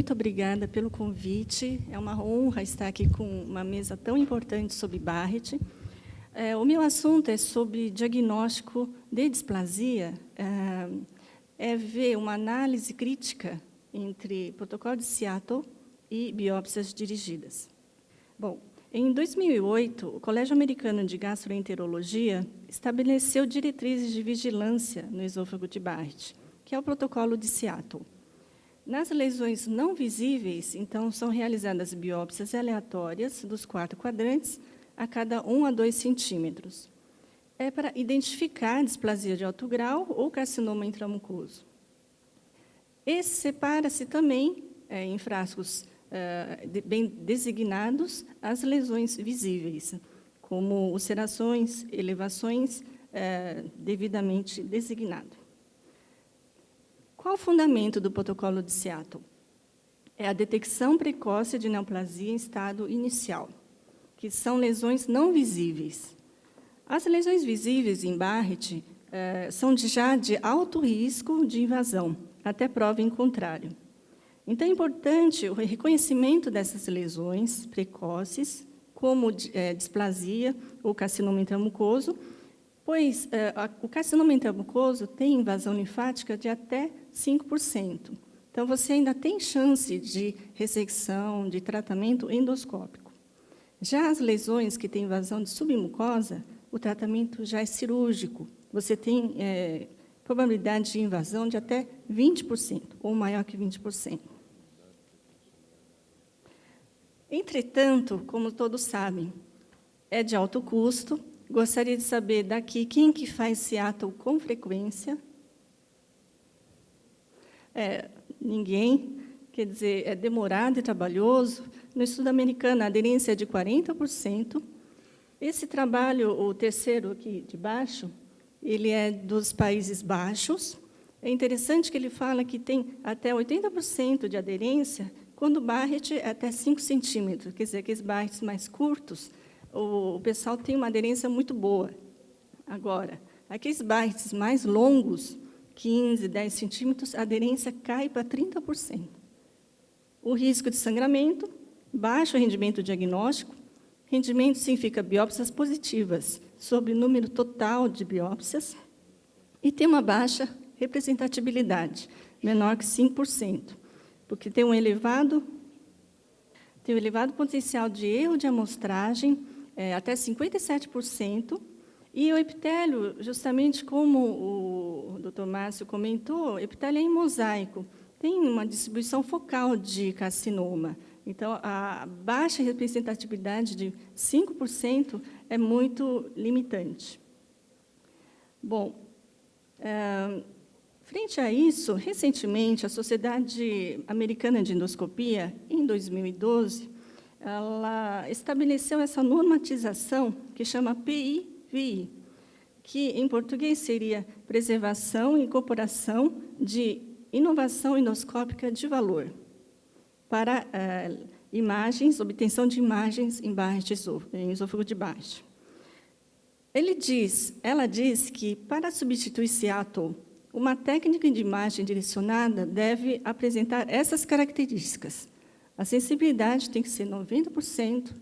muito obrigada pelo convite. É uma honra estar aqui com uma mesa tão importante sobre Barrett. O meu assunto é sobre diagnóstico de displasia, ver uma análise crítica entre protocolo de Seattle e biópsias dirigidas. Bom, em 2008, o Colégio Americano de Gastroenterologia estabeleceu diretrizes de vigilância no esôfago de Barrett, que é o protocolo de Seattle. Nas lesões não visíveis, então, são realizadas biópsias aleatórias dos 4 quadrantes a cada 1 a 2 centímetros. É para identificar displasia de alto grau ou carcinoma intramucoso. Esse separa-se também em frascos bem designados as lesões visíveis, como ulcerações, elevações, devidamente designado. Qual o fundamento do protocolo de Seattle? É a detecção precoce de neoplasia em estado inicial, que são lesões não visíveis. As lesões visíveis em Barrett são já de alto risco de invasão, até prova em contrário. Então, é importante o reconhecimento dessas lesões precoces, como displasia ou carcinoma intramucoso, pois o carcinoma intramucoso tem invasão linfática de até 5%. Então, você ainda tem chance de ressecção, de tratamento endoscópico. Já as lesões que têm invasão de submucosa, o tratamento já é cirúrgico. Você tem probabilidade de invasão de até 20%, ou maior que 20%. Entretanto, como todos sabem, é de alto custo. Gostaria de saber daqui quem que faz Seattle com frequência. Ninguém, quer dizer, é demorado e trabalhoso. No estudo americano, a aderência é de 40%. Esse trabalho, o terceiro aqui de baixo, ele é dos Países Baixos. É interessante que ele fala que tem até 80% de aderência, quando o Barrett é até 5 centímetros, quer dizer, aqueles Barretts mais curtos, o pessoal tem uma aderência muito boa. Agora, aqueles Barretts mais longos, 15, 10 centímetros, a aderência cai para 30%. O risco de sangramento, baixo rendimento diagnóstico, rendimento significa biópsias positivas sobre o número total de biópsias, e tem uma baixa representatividade, menor que 5%, porque tem um elevado potencial de erro de amostragem, até 57%, e o epitélio, justamente como o Dr. Márcio comentou, o epitélio é em mosaico, tem uma distribuição focal de carcinoma. Então, a baixa representatividade de 5% é muito limitante. Bom, frente a isso, recentemente, a Sociedade Americana de Endoscopia, em 2012, ela estabeleceu essa normatização que chama PI-VI, que, em português, seria Preservação e Incorporação de Inovação Endoscópica de Valor, para imagens, obtenção de imagens em esôfago de Barrett. Ela diz que, para substituir Seattle, uma técnica de imagem direcionada deve apresentar essas características. A sensibilidade tem que ser 90%,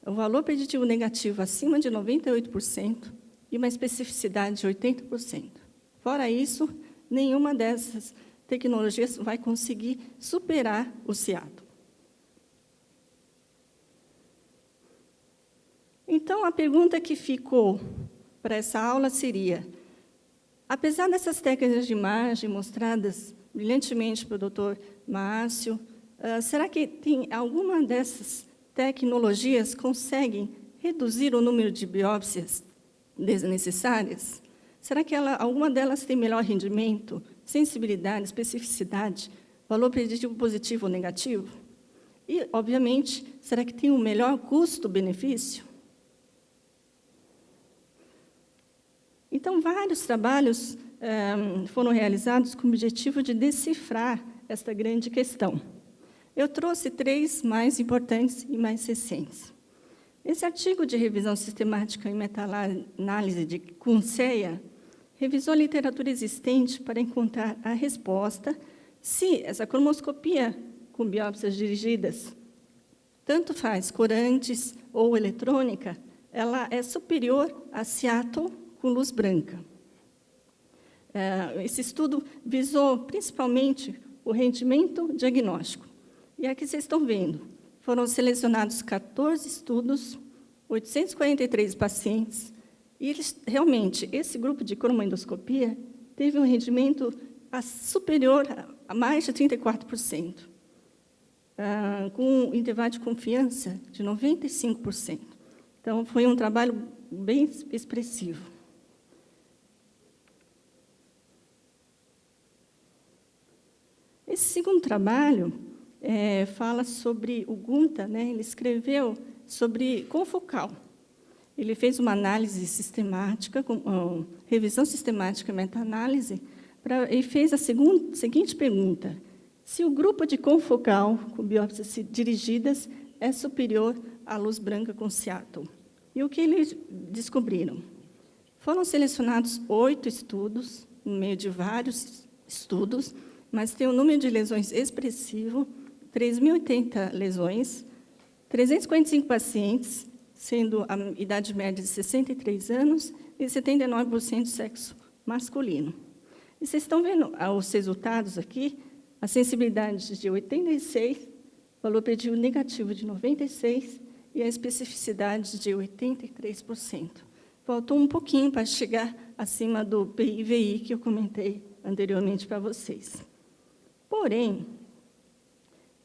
o valor preditivo negativo acima de 98% e uma especificidade de 80%. Fora isso, nenhuma dessas tecnologias vai conseguir superar o Seattle. Então, a pergunta que ficou para essa aula seria: apesar dessas técnicas de imagem mostradas brilhantemente pelo Dr. Márcio, será que tem alguma dessas tecnologias conseguem reduzir o número de biópsias desnecessárias? Será que alguma delas tem melhor rendimento, sensibilidade, especificidade, valor preditivo positivo ou negativo? E, obviamente, será que tem um melhor custo-benefício? Então, vários trabalhos foram realizados com o objetivo de decifrar esta grande questão. Eu trouxe 3 mais importantes e mais recentes. Esse artigo de revisão sistemática e meta-análise de Kunseya revisou a literatura existente para encontrar a resposta se essa cromoscopia com biópsias dirigidas, tanto faz corantes ou eletrônica, ela é superior a Seattle com luz branca. Esse estudo visou principalmente o rendimento diagnóstico. E aqui vocês estão vendo, foram selecionados 14 estudos, 843 pacientes, e realmente, esse grupo de cromoendoscopia teve um rendimento superior a mais de 34%, com um intervalo de confiança de 95%. Então, foi um trabalho bem expressivo. Esse segundo trabalho fala sobre o Gunta, né? Ele escreveu sobre confocal. Ele fez uma análise sistemática, revisão sistemática e meta-análise, e fez a seguinte pergunta: se o grupo de confocal com biópsias dirigidas é superior à luz branca com Seattle. E o que eles descobriram? Foram selecionados 8 estudos, no meio de vários estudos, mas tem um número de lesões expressivo, 3.080 lesões, 345 pacientes, sendo a idade média de 63 anos e 79% sexo masculino. E vocês estão vendo os resultados aqui, a sensibilidade de 86, valor preditivo negativo de 96 e a especificidade de 83%. Faltou um pouquinho para chegar acima do PI-VI que eu comentei anteriormente para vocês. Porém,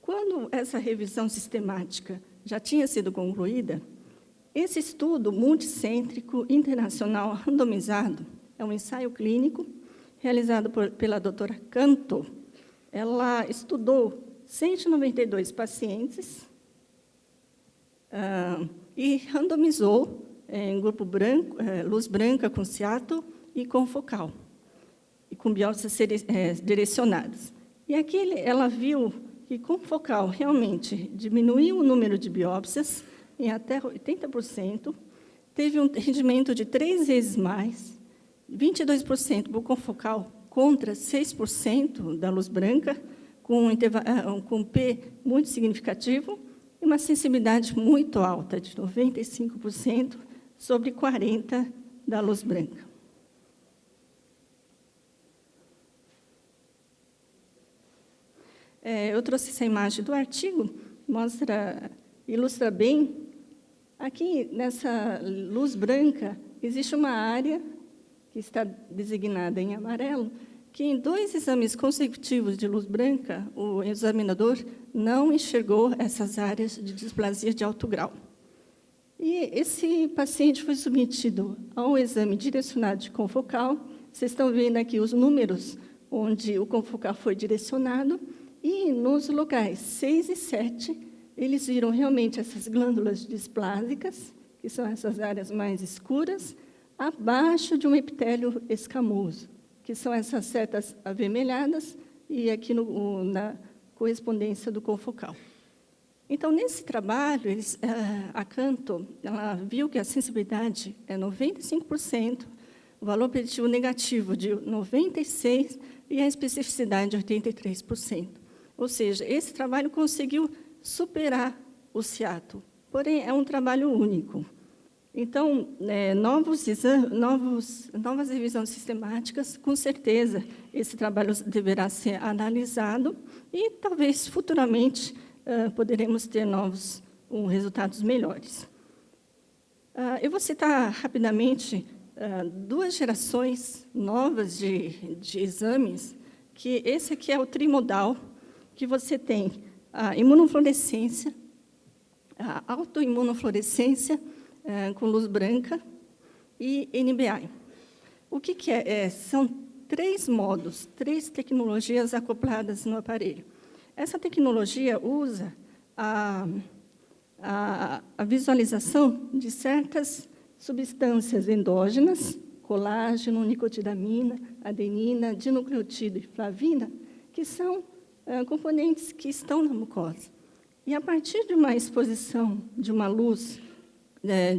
quando essa revisão sistemática já tinha sido concluída, esse estudo multicêntrico internacional randomizado é um ensaio clínico realizado pela doutora Canto. Ela estudou 192 pacientes e randomizou em grupo branco, luz branca com Seattle e com focal, e com biópsias direcionadas. E aqui ela viu que com focal realmente diminuiu o número de biópsias em até 80%, teve um rendimento de 3 vezes mais, 22% por confocal contra 6% da luz branca, com P muito significativo, e uma sensibilidade muito alta, de 95% sobre 40% da luz branca. Eu trouxe essa imagem do artigo, ilustra bem. Aqui, nessa luz branca, existe uma área que está designada em amarelo, que em 2 exames consecutivos de luz branca, o examinador não enxergou essas áreas de displasia de alto grau. E esse paciente foi submetido a um exame direcionado de confocal. Vocês estão vendo aqui os números onde o confocal foi direcionado, e nos locais 6 e 7, eles viram realmente essas glândulas displásicas, que são essas áreas mais escuras, abaixo de um epitélio escamoso, que são essas setas avermelhadas, e aqui na correspondência do confocal. Então, nesse trabalho, a Canto ela viu que a sensibilidade é 95%, o valor preditivo negativo de 96% e a especificidade de 83%. Ou seja, esse trabalho conseguiu superar o Seattle, porém é um trabalho único. Então, novas revisões sistemáticas, com certeza, esse trabalho deverá ser analisado e talvez futuramente poderemos ter novos resultados melhores. Eu vou citar rapidamente 2 gerações novas de exames, que esse aqui é o trimodal, que você tem a imunofluorescência, a autoimunofluorescência com luz branca e NBI. O que é? São 3 modos, 3 tecnologias acopladas no aparelho. Essa tecnologia usa a visualização de certas substâncias endógenas, colágeno, nicotidamina, adenina, dinucleotídeo e flavina, que são componentes que estão na mucosa. E, a partir de uma exposição de uma luz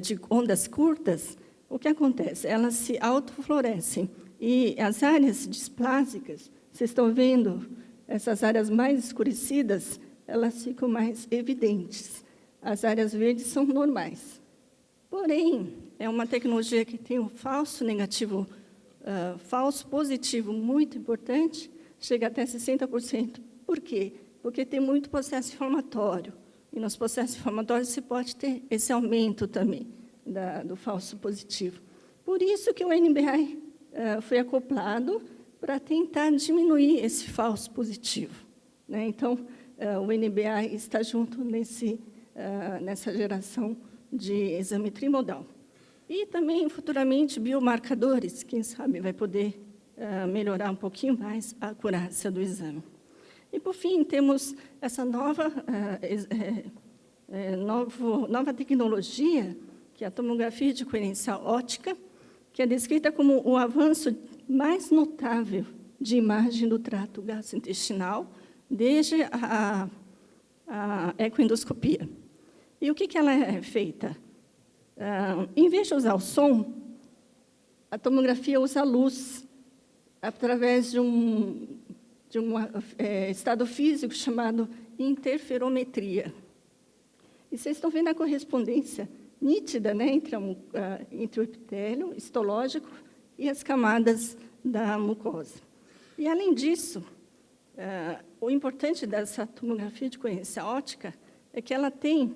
de ondas curtas, o que acontece? Elas se autofluorescem. E as áreas displásicas, vocês estão vendo, essas áreas mais escurecidas, elas ficam mais evidentes. As áreas verdes são normais. Porém, é uma tecnologia que tem um falso negativo, falso positivo muito importante, chega até 60%. Por quê? Porque tem muito processo inflamatório. E nos processos inflamatórios você pode ter esse aumento também do falso positivo. Por isso que o NBI foi acoplado para tentar diminuir esse falso positivo, né? Então, o NBI está junto nessa geração de exame trimodal. E também, futuramente, biomarcadores, quem sabe vai poder melhorar um pouquinho mais a acurácia do exame. E, por fim, temos essa nova tecnologia, que é a tomografia de coerência óptica, que é descrita como o avanço mais notável de imagem do trato gastrointestinal desde a ecoendoscopia. E o que ela é feita? Em vez de usar o som, a tomografia usa a luz através de um estado físico chamado interferometria. E vocês estão vendo a correspondência nítida, né, entre o epitélio histológico e as camadas da mucosa. E, além disso, o importante dessa tomografia de coerência óptica é que ela tem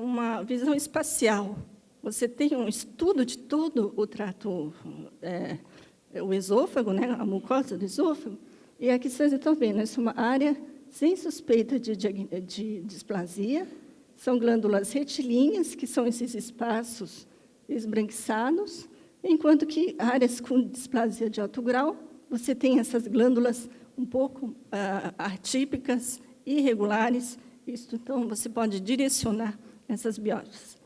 uma visão espacial. Você tem um estudo de todo o trato, o esôfago, né, a mucosa do esôfago, e aqui vocês estão vendo, essa é uma área sem suspeita de displasia. São glândulas retilíneas, que são esses espaços esbranquiçados, enquanto que áreas com displasia de alto grau, você tem essas glândulas um pouco atípicas, irregulares. Isso, então, você pode direcionar essas biópsias.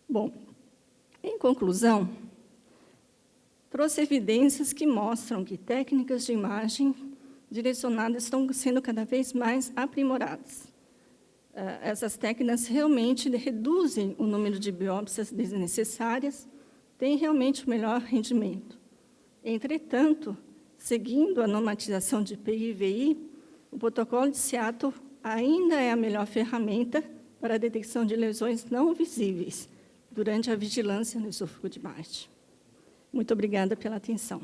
Bom, em conclusão, trouxe evidências que mostram que técnicas de imagem direcionadas estão sendo cada vez mais aprimoradas. Essas técnicas realmente reduzem o número de biópsias desnecessárias, têm realmente o melhor rendimento. Entretanto, seguindo a normatização de PI/VI, o protocolo de Seattle ainda é a melhor ferramenta para a detecção de lesões não visíveis durante a vigilância no esôfago de baixo. Muito obrigada pela atenção.